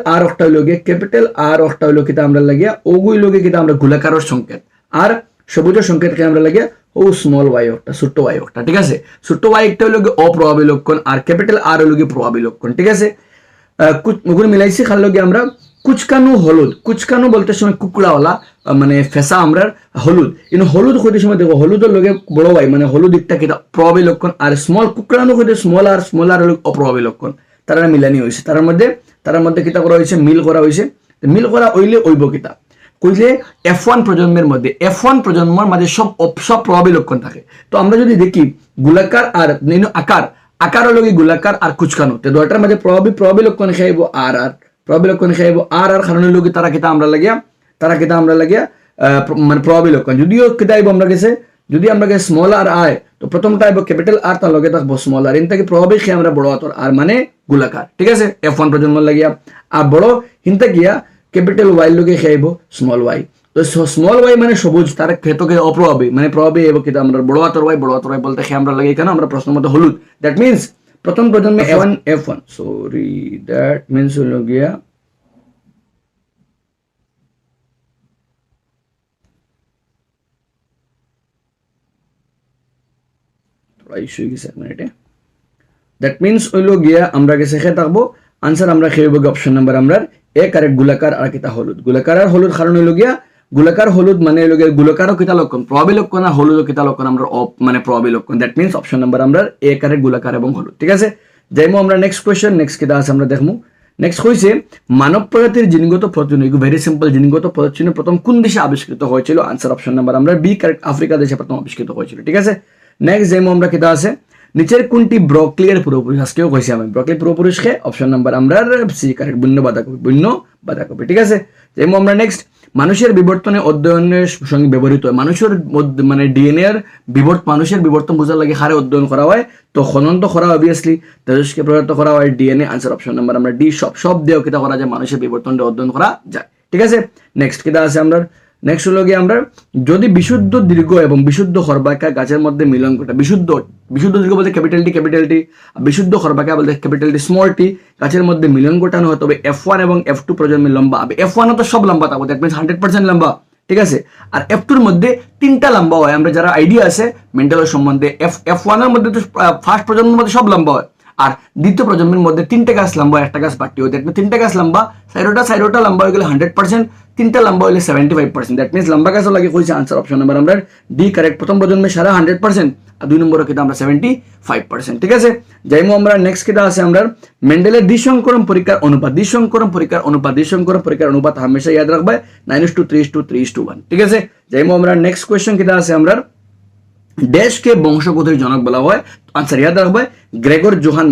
আর অক্টা হইল কিতা আমরা লাগিয়া ওগুই লগে কিতা আমরা গোলাকারের সংকেত আর সবুজের সংকেতকে আমরা লাগিয়া ও স্মল ওয়াই অক্টা ছোট্ট ওয়াই অক্টা ঠিক আছে ছোট্ট ওয়াই একটা হইল অপ্রভাবী লক্ষণ আর ক্যাপিটাল আর হইল প্রভাবী লক্ষণ ঠিক আছে ওগুলো মিলাইছি খাল লগে আমরা কুচকানো বলতে সময় কুকুড়াওয়ালা মানে ফেসা আমরা হলুদ কিন্তু হলুদ হইতে সময় দেখো হলুদের লগে বড় ভাই মানে হলুদ একটা কিতা প্রভাবী লক্ষণ আর স্মল কুকুড়ানো হইতে স্মল আর অপ্রভাবী লক্ষণ তারা মিলানি হয়েছে তার মধ্যে কিতা করা হয়েছে মিল করা হয়েছে মিল করা হইলে ওইব কিতা কইলে F1 প্রজন্মের মাঝে সব প্রভাবী লক্ষণ থাকে তো আমরা যদি দেখি গোলাকার আর আকার লগে গোলাকার আর কুচকানো তো দুইটার মাঝে প্রভাবী লক্ষণ খাইব আর কারণে লগে তারা কিতা আমরা লাগিয়া মানে প্রভাবী লক্ষণ যদিও কিতা আইব আমরা গেছে যদি আমরা গেছে স্মল আর আয় তো প্রথমটা আইব ক্যাপিটাল আর তার লগে থাকবো স্মল আর ইনটাকে প্রভাবী খেয়ে আমরা বড় হাতর আর মানে গোলাকার ঠিক আছে F1 প্রজন্ম লাগিয়া আর বড় হিনতা গিয়া ক্যাপিটাল ওয়াই লগে খাইব স্মল ওয়াই তো স্মল ওয়াই মানে সবুজ তার ক্ষেত্রকে অপ্রভাবী মানে প্রভাবী এবং কিতা আমরা বড় হাতর ওয়াই বলতে খেয়ে আমরা লাগে কেন আমরা প্রশ্ন মতো হলুদ দ্যাট মিন্স প্রথম প্রজন্মে F1 সরি দ্যাট মিন্স হলো গিয়া ইস্যু হয়ে গেছে এক মিনিটে দ্যাট মিন্স হইল গিয়া আমরা গেছে খেয়ে থাকবো আনসার আমরা খেয়ে অপশন নাম্বার আমরা এ কারেক্ট গোলাকার আর কিতা হলুদ গোলাকার আর হলুদ কারণ হইল গিয়া গোলাকার হলুদ মানে হইল গিয়া গোলাকারও কিতা লক্ষণ প্রভাবী লক্ষণ আর হলুদও কিতা লক্ষণ আমরা মানে প্রভাবী লক্ষণ দ্যাট মিন্স অপশন নাম্বার আমরা এ কারেক্ট গোলাকার এবং হলুদ ঠিক আছে যাইমু আমরা নেক্সট কোয়েশ্চেন নেক্সট কিতা আছে আমরা দেখমু নেক্সট হইছে মানব প্রজাতির জিনগত প্রতিনিধি ভেরি সিম্পল জিনগত প্রতিনিধি প্রথম কোন দেশে আবিষ্কৃত হয়েছিল আনসার অপশন নাম্বার আমরা বি কারেক্ট আফ্রিকা দেশে প্রথম আবিষ্কৃত হয়েছিল ঠিক আছে নেক্সট যাইমু আমরা কিতা আছে নিচের কোনটি ব্রকলির পূর্বপুরুষ আজকেও কইছি আমি ব্রকলির পূর্বপুরুষকে অপশন নাম্বার আমরা সি কারেক্ট বন্য বাঁধাকপি ঠিক আছে যাইমু আমরা নেক্সট মানুষের বিবর্তনে অধ্যয়নের সঙ্গে ব্যবহৃত হয় মানুষের মানে ডিএনএ এর মানুষের বিবর্তন বোঝার লাগে হারে অধ্যয়ন করা হয় তো খনন তো করা অবভিয়াসলি তেজস্কে প্রভাবিত করা হয় ডিএনএ আনসার অপশন নাম্বার আমরা ডি সব দিয়েও কিতা করা যায় মানুষের বিবর্তনটা অধ্যয়ন করা যায় ঠিক আছে নেক্সট কিতা আছে আমরা নেক্সট হলো গিয়ে আমরা যদি বিশুদ্ধ দীর্ঘ এবং বিশুদ্ধ খরবাকা গাছের মধ্যে মিলন ঘটে বিশুদ্ধ দীর্ঘ বলতে ক্যাপিটাল টি বিশুদ্ধ খরবাকা বলতে ক্যাপিটাল টি স্মল টি গাছের মধ্যে মিলন ঘটানো হয় তবে F1 এবং F2 প্রজন্মের লম্বা হবে F1 তো সব লম্বা থাকবে দ্যাট মিন্স 100% লম্বা ঠিক আছে আর F2 এর মধ্যে তিনটা লম্বা হয় আমরা যারা আইডিয়া আছে মেন্টালের সম্বন্ধে F1 এর মধ্যে তো ফার্স্ট প্রজন্মের মধ্যে সব লম্বা হয় আর দ্বিতীয় প্রজন্মের মধ্যে 3টা গাছ লম্বা 1টা গাছ বাড়তি হয়, দেখবে 3টা গাছ লম্বা সাইরোটা লম্বা হয়ে গেলে 100%, 3টা লম্বা হলে 75%, দ্যাট মিনস লম্বা গাছও লাগে কইছে আনসার অপশন নাম্বার আমরা ডি কারেক্ট। প্রথম প্রজন্মে সারা 100% আর 2 নম্বরে কিন্তু আমরা 75%, ঠিক আছে। যাইমু আমরা নেক্সট কিটা আছে আমরা মেন্ডেলের দ্বিসংকরণ পরীক্ষার অনুপাত হামেশা ইয়াদ রাখবে 9:3:3:1, ঠিক আছে। যাইমু আমরা নেক্সট কোয়েশ্চন কিটা আছে আমরা দেশকে বংশগতির জনক বলা হয়, আনসার ইয়াদ রাখবে গ্রেগর জোহান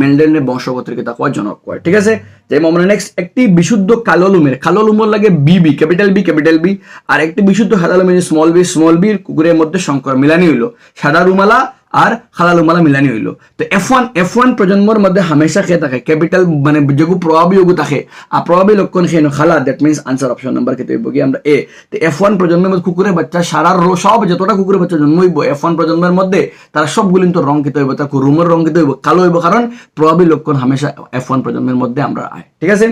মেন্ডেল নে বংশগতির কিতা কয় জনক কয়, ঠিক আছে। যাইমু আমরা নেক্সট একটি বিশুদ্ধ কালো লুমের লাগে বিবি ক্যাপিটাল বি আর একটি বিশুদ্ধ সাদা লুমের স্মল বি কুকুরের মধ্যে সংকর মিলানি হইলো, সাদা রুমালা আর খালা লুমালা মিলানি হইলো। তো F1 প্রজন্মের মধ্যে হামেশা খেয়ে থাকে ক্যাপিটাল মানে যেগু প্রভাবী যোগ থাকে আর প্রভাবী লক্ষণ খেয়ে খালা, that means answer option number খেতে হইব কি আমরা এ। তো F1 প্রজন্মের মধ্যে কুকুরের বাচ্চা সারা সব যতটা কুকুরের বাচ্চা জন্ম হইব F1 প্রজন্মের মধ্যে তারা সবগুলি তো রং খেতে হইব, তার রুমের রং খেতে হইব কালো হইব, কারণ প্রভাবী লক্ষণ হামেশা F1 প্রজন্মের মধ্যে আমরা আয়, ঠিক আছে।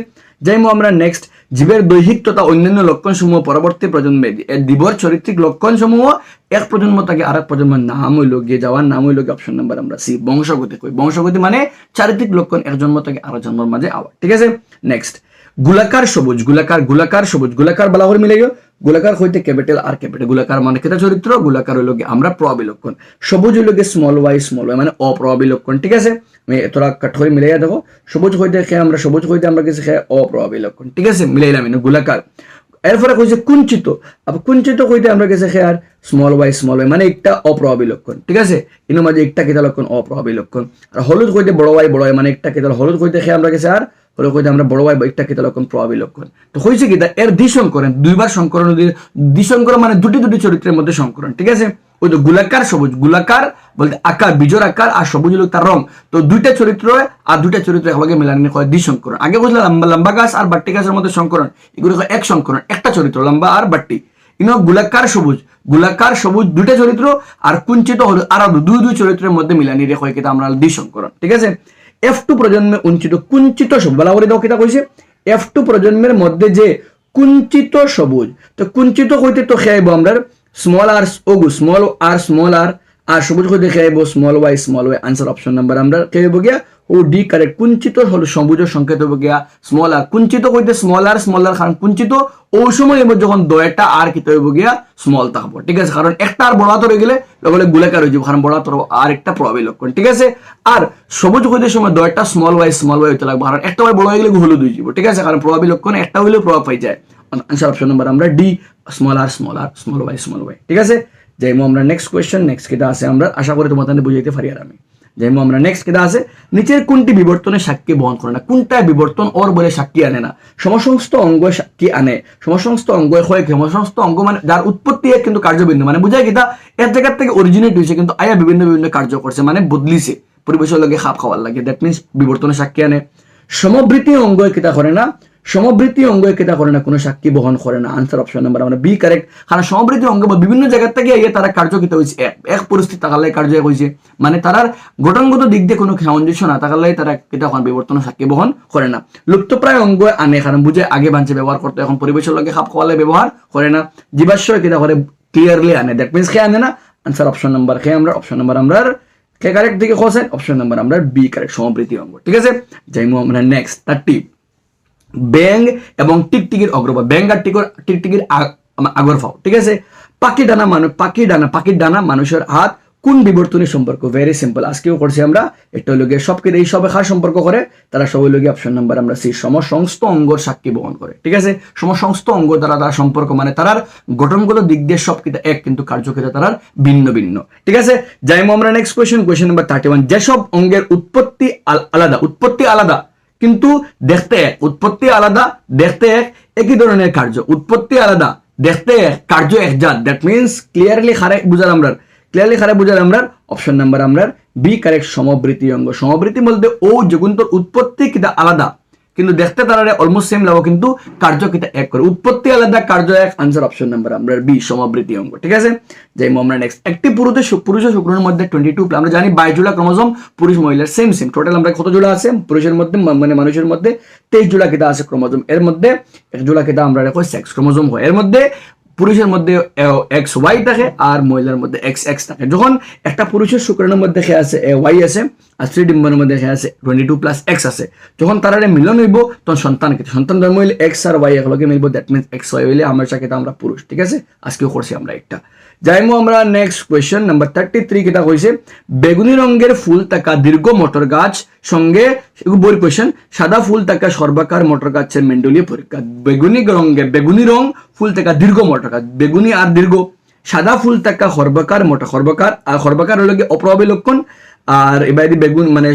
যাইমু আমরা নেক্সট জীবের দৈহিক তথা অন্যান্য লক্ষণসমূহ পরবর্তী প্রজন্মে জীবর চরিত্রিক লক্ষণসমূহ এক প্রজন্ম থেকে আরেক প্রজন্মের নাম হইল গিয়ে যাওয়ার নাম হইল কি অপশন নাম্বার আমরা সি বংশগতি কই। বংশগতি মানে চারিত্রিক লক্ষণ এক জন্ম থেকে আরেক জন্মের মাঝে আওয়া, ঠিক আছে। নেক্সট গোলাকার সবুজ গোলাকার বলা হলে মিলাইও গোলাকার হইতে ক্যাপিটাল আর ক্যাপিটাল গোলাকার মানে কেটা চরিত্র, গোলাকার হইল কি আমরা প্রভাবী লক্ষণ, সবুজ হইল কি স্মল ওয়াই মানে অপ্রভাবী লক্ষণ, ঠিক আছে। আমি তোরা কাট করে মিলাইয়া দেখো সবুজ হইতে আমরা কিছু খেয়ে অপ্রভাবী লক্ষণ, ঠিক আছে, মিলাইলাম গোলাকার। এরপরে কইছে কুঞ্চিত হইতে আমরা গেছে খেয়ার স্মল ওয়াই মানে একটা অপ্রভাবী লক্ষণ, ঠিক আছে। ইনো মাঝে একটা কেতা লক্ষণ অপ্রভাবী লক্ষণ। আর হলুদ হইতে বড় ওয়াই মানে একটা কেতা হলুদ হইতে খেয়ে আমরা গেছে আর হলুদ হইতে আমরা বড় ওয়াই একটা কেতা লক্ষণ প্রভাবী লক্ষণ। তো হয়েছে কি এর দ্বিসংকরণ, দুইবার সংকরণ, দ্বিসংকরণ মানে দুটি চরিত্রের মধ্যে সংকরণ, ঠিক আছে। ওই তো গোলাকার বলতে আকার বীজর আকার আর সবুজ হলো তার রং, তো দুইটা চরিত্র আর দুইটা চরিত্র একলগে মিলানি হয় দ্বিসংকরণ। আগে বুঝলাম লম্বা গাছ আর বাট্টি গাছের মধ্যে সংকরণ, এগুলো এক সংকরণ, একটা চরিত্র লম্বা আর বাট্টি। গোলাকার সবুজ দুইটা চরিত্র আর কুঞ্চিত হলো আর দুই চরিত্রের মধ্যে মিলানি রেখে হয় কিনা আমরা দ্বিসংকরণ, ঠিক আছে। F2 প্রজন্মে কুঞ্চিত সবুজ বলা করে দাও কিতা কইছে F2 প্রজন্মের মধ্যে যে কুঞ্চিত সবুজ, তো কুঞ্চিত হইতে তো খেয়াইব আমরা স্মল আর সবুজ হইতে খেয়াইব small Y answer option number আমরা খেয়াইব গিয়া ও ডি কারেক্ট। কুঞ্চিত হলো সবুজের সংকেত হইব গিয়া স্মল আর, কুঞ্চিত হইতে স্মল আর কারণ কুঞ্চিত ওই সময় যখন দয়টা আর কি হইব গিয়া স্মল থাকবো, ঠিক আছে, কারণ একটা আর বড় হাত হয়ে গেলে লগে গোলাকার হয়ে যাবে, কারণ বড় হাত আর একটা প্রভাবী লক্ষণ, ঠিক আছে। আর সবুজ হইতে সময় দয়টা স্মল ওয়াই হইতে লাগবে, কারণ একটা ওয়াই বড় হয়ে গেলে হলুদ হয়ে যাবে, ঠিক আছে, কারণ প্রভাবী লক্ষণ একটা হইলেও প্রভাব পাই যায়। আনসার অপশন নাম্বার আমরা ডি স্মল ওয়াই, ঠিক আছে। যাইমু আমরা নেক্সট কোয়েশ্চেন কিটা আছে আমরা আশা করি তোমাদের বুঝাইতে পারি আর আমি। যাইমু আমরা নেক্সট কিটা আছে নিচের কোনটি বিবর্তনের সাক্ষী বহন করে না, কোনটা বিবর্তন ওর বলে সাক্ষী আনে না। সমস্ত অঙ্গ সাক্ষী আনে, সমস্ত অঙ্গ হয় সমস্ত অঙ্গ মানে যার উৎপত্তি এক কিন্তু কার্যবিন্দু মানে বুঝায় কিটা এর জায়গা থেকে অরিজিনেট হয়েছে কিন্তু আয়া বিভিন্ন কার্য করছে মানে বদলিছে পরিবেশের লগে খাপ খাওয়ার লাগে, দ্যাট মিনস বিবর্তনের সাক্ষী আনে। সমবৃত্তি অঙ্গ কিটা করে না, কোনো সাক্ষী বহন করে না, আনসার অপশন নাম্বার আমরা বি কারেক্ট। কারণ সমবৃত্তি অঙ্গ বিভিন্ন জায়গা থেকে তারা কার্য কিতা হয়েছে এক পরিস্থিতি তাকালে কার্য হয়েছে মানে তারার গঠনগত দিক দিয়ে কোনো সামঞ্জস্য না তাকালে তারা কিতা বিবর্তন সাক্ষী বহন করে না। লুপ্তপ্রায় অঙ্গ আনে কারণ বুঝে আগে বাঞ্চে ব্যবহার করতে এখন পরিবেশের লগে খাপ খাওয়ালে ব্যবহার করে না। জীবাশ্ময় কিতা করে ক্লিয়ারলি আনে, দ্যাট মিনস খেয়ে আনে না, answer option number option number আমরা কে কারেক্ট দিকে খোঁজেন অপশন নাম্বার আমরা বি কারেক্ট সমবৃত্তি অঙ্গ, ঠিক আছে। যাইমু আমরা নেক্সট 30 ব্যাং এবং টিকটিকির অগ্রভাগ, ব্যাং আর টিকটিকির আগরভাগ, ঠিক আছে। পাখির ডানা মানুষের হাত কোন বিবর্তনের সম্পর্ক, ভেরি সিম্পল আজকেও করছি আমরা, এটা হলো গিয়ে সবকে এই সবে খার সম্পর্ক করে তারা সব হলো গিয়ে অপশন নাম্বার আমরা সি সমসংস্থ অঙ্গর সাক্ষী বহন করে, ঠিক আছে। সমসংস্থ অঙ্গ দ্বারা তারা সম্পর্ক মানে তারার গঠনগত দিক দিয়ে সব কিটা এক কিন্তু কার্যক্ষেত্রে তারার ভিন্ন, ঠিক আছে। যাইমু আমরা নেক্সট কোয়েশ্চেন নাম্বার 31 যেসব অঙ্গের উৎপত্তি আলাদা কিন্তু দেখতে এক, উৎপত্তি আলাদা দেখতে একই ধরনের কার্য, উৎপত্তি আলাদা দেখতে এক কার্য একজাত, দ্যাট মিনস ক্লিয়ারলি খারে বুঝার আমরা অপশন নাম্বার আমরা বি কারেক্ট সমবৃত্তি অঙ্গ। সমবৃত্তি বলতে ও যেগুন্তর উৎপত্তি কিটা আলাদা কিন্তু দেখতে তারা অলমোস্ট সেম লাগো কিন্তু কার্য কিটা এক করে, উৎপত্তি আলাদা কার্য এক, আনসার অপশন নাম্বার আমরা বি সমবৃত্তি অঙ্গ, ঠিক আছে। যাইমু আমরা নেক্সট একটি পুরুষ ও শুক্রের মধ্যে 22 আমরা জানি 22 জোড়া ক্রোমোজোম, পুরুষ মহিলার সেম টোটাল আমরা কত জোড়া আছে পুরুষের মধ্যে মানে মানুষের মধ্যে 23 জোড়া কিটা আছে ক্রোমোজোম, এর মধ্যে এক জোড়া কিটা আমরা রাখো সেক্স ক্রোমোজোম হয়, এর মধ্যে পুরুষের মধ্যে XY থাকে আর মহিলার মধ্যে XX থাকে। যখন একটা পুরুষের শুক্রাণুর মধ্যে খেয়ে আছে Y আছে আর স্ত্রী ডিম্বাণুর মধ্যে খেয়ে আছে 22+X আছে, যখন তারা মিলন হইব তখন সন্তান জন্ম হইলে X আর Y একলগে মিলব, দ্যাট মিনস XY হইলে আমরা সাথে আমরা পুরুষ। ঠিক আছে, আজকেও করছি আমরা একটা। যাইমো আমরা নেক্সট কোয়েশ্চেন নাম্বার 33 কিতা কইছে, বেগুনি রঙের ফুল থাকা দীর্ঘ মটর গাছ সঙ্গে বই কোয়েশ্চেন, সাদা ফুল থাকা সর্বাকার মটর গাছের মেন্ডলীয় পরীক্ষা। বেগুনি রং ফুল থাকা দীর্ঘ মটর গাছ, বেগুনি আর দীর্ঘ, সাদা ফুল থাকা সর্বাকার হলো অপ্রভাবী লক্ষণ, আর এবার বেগুন মানে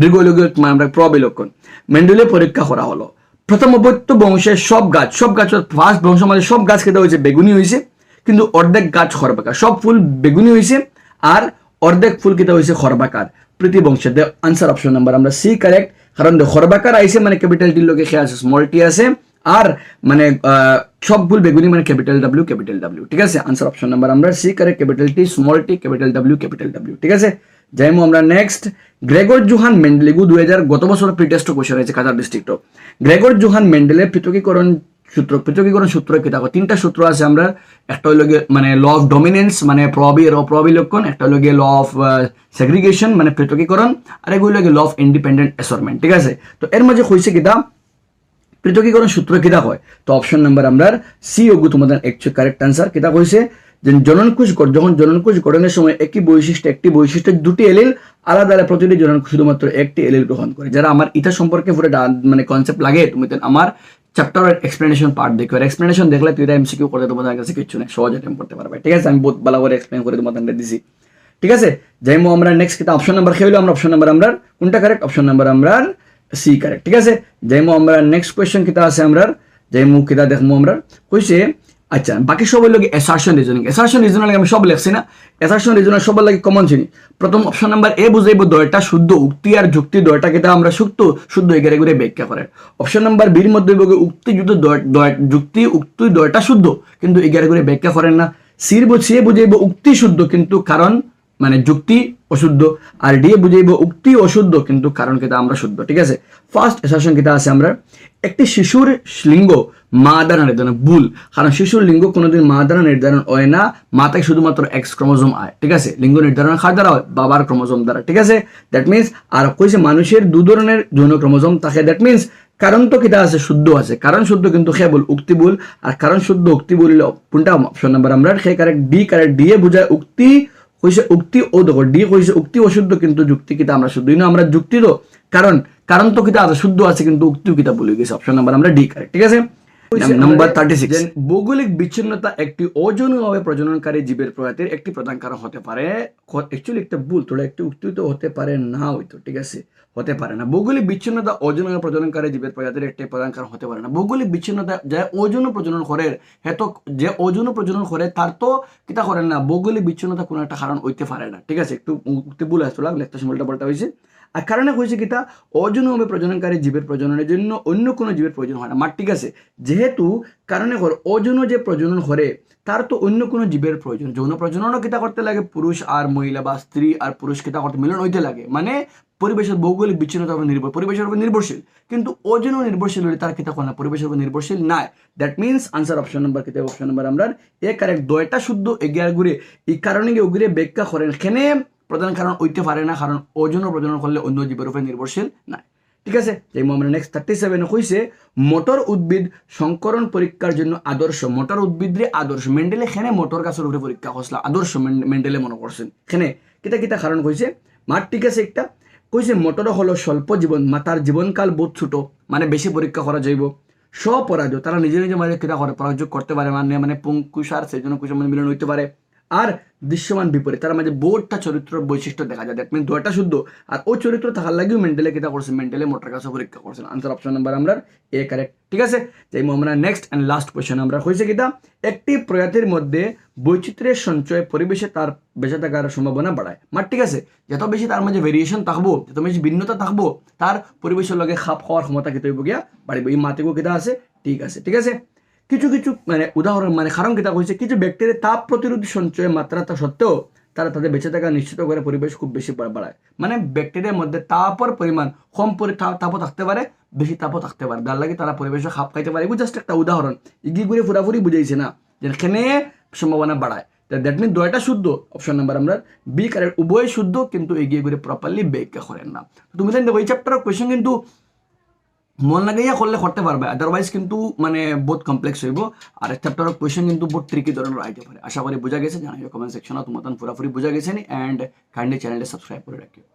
দীর্ঘ হলো আমরা প্রভাবী লক্ষণ। মেন্ডলীয় পরীক্ষা করা হলো। প্রথম অবৈত্য বংশের সব গাছ ফার্স্ট বংশ মানে সব গাছ খেতে হয়েছে বেগুনি হয়েছে, কিন্তু অর্ধেক গাছ খরবাকার, সব ফুল বেগুনি হয়েছে আর অর্ধেক ফুল কিতা হয়েছে খরবাকার প্রীতি বংশের। আনসার অপশন নাম্বার আমরা সি কারেক্ট, কারণ খরবাকার আইছে মানে ক্যাপিটাল টির লোকে খেয়ে আছে স্মল টি আছে, আর মানে সব ফুল বেগুনি মানে ক্যাপিটাল ডাব্লিউ। ঠিক আছে, আনসার অপশন নাম্বার আমরা C correct, capital T small T capital W. ঠিক আছে, যাইমো আমরা নেক্সট। গ্রেগর জোহান মেন্ডেলিগু 2000 গত বছর প্রিটেস্ট কোশ্চেন হয়েছে কাতার ডিস্ট্রিক্ট। গ্রেগর জোহান মেন্ডেলের পৃথকীকরণ সূত্র কি দেখো, তিনটা সূত্র আছে আমরা, একটা হলো মানে ল অফ ডমিনেন্স মানে প্রভাবী লক্ষণ, একটা হলো ল অফ সেগ্রিগেশন মানে পৃথকীকরণ, আর এগুলো ল অফ ইন্ডিপেন্ডেন্ট অ্যাসর্টমেন্ট। ঠিক আছে, তো এর মাঝে হয়েছে কিতা পৃথকীকরণ সূত্র কিতা হয়, তো অপশন নাম্বার আমরা সি ওগু তোমাদের একচুয়ালি কারেক্ট আনসার। কিতা কইছে যে যখন জননকোষ গঠনের সময় একটি বৈশিষ্ট্যের দুটি এলিল আলাদা প্রতিটি জননকোষ শুধুমাত্র একটি এলিল গ্রহণ করে। যারা আমার ইটা সম্পর্কে পুরো মানে কনসেপ্ট লাগে, তুমি আমার চ্যাপ্টার এক্সপ্লেনেশন পার্ট দেখো, আর এক্সপ্লেনেশন দেখলে তুই এমসিকিউ করতে তোমাদের কাছে কিছু নেই, সহজে অ্যাটেম্প করতে পারবে। ঠিক আছে, আমি বহুত ভালো করে এক্সপ্লেন করে তোমাদের দিছি। ঠিক আছে, যাইমো আমরা নেক্সট কিতা অপশন নাম্বার খেয়ে আমরা অপশন নাম্বার আমরা কোনটা কারেক্ট, অপশন নাম্বার আমরা সি কারেক্ট। ঠিক আছে, যাইমো আমরা নেক্সট কোয়েশ্চেন কিতা আছে আমরা যাইমো কিতা দেখমো আমরা কইছে। আচ্ছা, বাকি সব হইল অ্যাসারশন রিজনিং আমি সব লেখছি না, অ্যাসারশন রিজনিং সবার লাগে কমন চিনি। প্রথম অপশন নাম্বার এ বুঝাইব দয়টা শুদ্ধ, উক্তি আর যুক্তি দয়টা কিতা আমরা শুদ্ধ এগারে করে ব্যাখ্যা করে। অপশন নাম্বার বির মধ্যে উক্তি যুক্তি উক্তি দয়টা শুদ্ধ কিন্তু এগারে করে ব্যাখ্যা করেন না। সি বুঝাইব উক্তি শুদ্ধ কিন্তু কারণ মানে যুক্তি অশুদ্ধ, আর ডি বুঝাইব উক্তি অশুদ্ধ কিন্তু কারণ কিতা আমরা শুদ্ধ। ঠিক আছে, ফার্স্ট অ্যাসারশন কিতা আছে আমরা, একটি শিশুর লিঙ্গ মা দ্বারা নির্ধারণ ভুল, কারণ শিশুর লিঙ্গ কোনোদিন মা দ্বারা নির্ধারণ হয় না, মাতায় শুধুমাত্র এক্স ক্রোমোজোম আয়। ঠিক আছে, লিঙ্গ নির্ধারণ কার দ্বারা হয়, বাবার ক্রোমোজোম দ্বারা। ঠিক আছে, দ্যাট মিনস আর কইছে মানুষের দু ধরনের যৌন ক্রোমোজোম থাকে, দ্যাট মিনস কারণ তো কিতা আছে শুদ্ধ আছে, কারণ শুদ্ধ কিন্তু কেবল উক্তি ভুল, আর কারণ শুদ্ধ উক্তি ভুল কোনটা অপশন নাম্বার আমরা সে কারেক্ট ডি কারেক্ট, ডি এ বুঝায় উক্তি কইছে উক্তি ও দেখো ডি কইছে উক্তি অশুদ্ধ কিন্তু যুক্তি কিতা আমরা শুদ্ধ, আমরা যুক্তি তো কারণ তো কিতা আছে শুদ্ধ আছে কিন্তু উক্তিও কিতা ভুলে গেছে, অপশন নাম্বার আমরা ডি কারেক্ট। ঠিক আছে, নাম্বার 36 ভৌগোলিক বিচ্ছিন্নতা একটি অযৌনভাবে প্রজননকারী জীবের প্রজাতির একটি প্রধান কারণ হতে পারে। অ্যাকচুয়ালি একটা ভুল, তোরা একটু উক্তি তো হতে পারে না হইতো। ঠিক আছে, হতে পারে না, ভৌগোলিক বিচ্ছিন্নতা অযৌনভাবে প্রজননকারী জীবের প্রজাতির একটি প্রধান কারণ হতে পারে না। ভৌগোলিক বিচ্ছিন্নতা যে অযৌন প্রজনন করে হেতো যে অযৌন প্রজনন করে তার তো কিতা করেন না, ভৌগোলিক বিচ্ছিন্নতা কোনো একটা কারণ হইতে পারে না। ঠিক আছে, একটু উক্তি ভুল আসতো লেখতে সময়টা বলতে হয়েছে। আর কারণে হয়েছে কিতা অযৌনভাবে প্রজননকারী জীবের প্রজননের জন্য অন্য কোনো জীবের প্রয়োজন হয় না। মার ঠিক আছে, যেহেতু কারণে অযৌন যে প্রজনন করে তার তো অন্য কোনো জীবের প্রয়োজন, যৌন প্রজননও কিতা করতে লাগে পুরুষ আর মহিলা বা স্ত্রী আর পুরুষ কিতা করতে মিলন হইতে লাগে, মানে পরিবেশের ভৌগোলিক বিচ্ছিন্নতার উপর পরিবেশের উপর নির্ভরশীল, কিন্তু অযৌন নির্ভরশীল হলে তার কিতা করে না পরিবেশের উপর নির্ভরশীল নাই। That means answer option number কিতা, অপশন নাম্বার আমরা এ কারেক্ট, দয়টা শুদ্ধ এগিয়ার ঘুরে এই কারণে ওগুলো ব্যাখ্যা করেন এখানে প্রধান কারণ হইতে পারে না, কারণ অযৌন প্রজনন করলে অন্য জীবের উপর নির্ভরশীল নাই। ঠিক আছে, এই আমরা নেক্সট 37 কইছে মোটর উদ্ভিদ সংকরণ পরীক্ষার জন্য আদর্শ, মোটর উদ্ভিদরে আদর্শ মেন্ডেলে এখানে মোটর গাছের উপরে পরীক্ষা করছিল আদর্শ মেন্ডেলে মনে করছেন এখানে কিতা কিতা কারণ কইছে মার। ঠিক আছে, একটা কইছে মোটর হলো স্বল্প জীবন, মাতার জীবনকাল বহুত ছোট মানে বেশি পরীক্ষা করা যাইব। স্বপরাজ তারা নিজে মাঝে কিতা করে পরাযোগ করতে পারে, মানে পুঙ্কুষার সেই জন্য কুষার মিলন হইতে পারে। আর দৃশ্যমান বিপরীত তার মাঝে বোর্ডটা চরিত্র বৈশিষ্ট্য দেখা যায়, দ্যাট মিন দুটা শুদ্ধ, আর ওই চরিত্র থাকার লাগেও মেন্ডেলে কিতা করছে, মেন্ডেলে মোটর গাছ পরীক্ষা করছেন। আনসার অপশন নাম্বার আমরা এ কারেক্ট। ঠিক আছে, যাই আমরা নেক্সট অ্যান্ড লাস্ট কোয়েশ্চেন আমরা হয়েছে কিতা একটি প্রজাতির মধ্যে বৈচিত্র্যের সঞ্চয় পরিবেশে তার বেঁচে থাকার সম্ভাবনা বাড়ায়। মার ঠিক আছে, যত বেশি তার মাঝে ভেরিয়েশন থাকবো, যত বেশি ভিন্নতা থাকবো তার পরিবেশের লগে খাপ খাওয়ার ক্ষমতা কিতা হইব গিয়া বাড়িব। এই মাতেও কিতা আছে, ঠিক আছে। ঠিক আছে, কিছু মানে উদাহরণ মানে কারণ কিতা কইছে কিছু ব্যাকটেরিয়া তাপ প্রতিরোধী সঞ্চয়ের মাত্রা সত্ত্বেও তারা তাদের বেঁচে থাকা নিশ্চিত করে পরিবেশ খুব বেশি বাড়ায়। মানে ব্যাকটেরিয়ার মধ্যে তাপের পরিমাণ কম তাপও থাকতে পারে, বেশি তাপও থাকতে পারে, যার লাগে তারা পরিবেশে খাপ খাইতে পারে। এগুলো জাস্ট একটা উদাহরণ, ইগি ঘুরে পুরাপুরি বুঝাইছে না, যেখানে সম্ভাবনা বাড়ায়। দ্যাট মিন দুইটা শুদ্ধ, অপশন নাম্বার আমরা বি কারেক্ট, উভয় শুদ্ধ কিন্তু এগিয়ে করে প্রপারলি ব্যাখ্যা করেন না। তুমি জানি দেখো এই চ্যাপ্টারের কোয়েশ্চেন কিন্তু মন লাগাইয়া করলে করতে পারবে, আদারওয়াইজ কিন্তু মানে বহুত কমপ্লেক্স হইব। আর চ্যাপ্টারের কোয়েশ্চেন কিন্তু বহুত ট্রিকি ধরনের আইতে পারে। আশা করি বোঝা গেছে, জানাইও কমেন্ট সেকশনে তোমার পুরাপুরি বোঝা গেছে নি। অ্যান্ড কাইন্ডলি চ্যানেলটা সাবস্ক্রাইব করে রাখিও।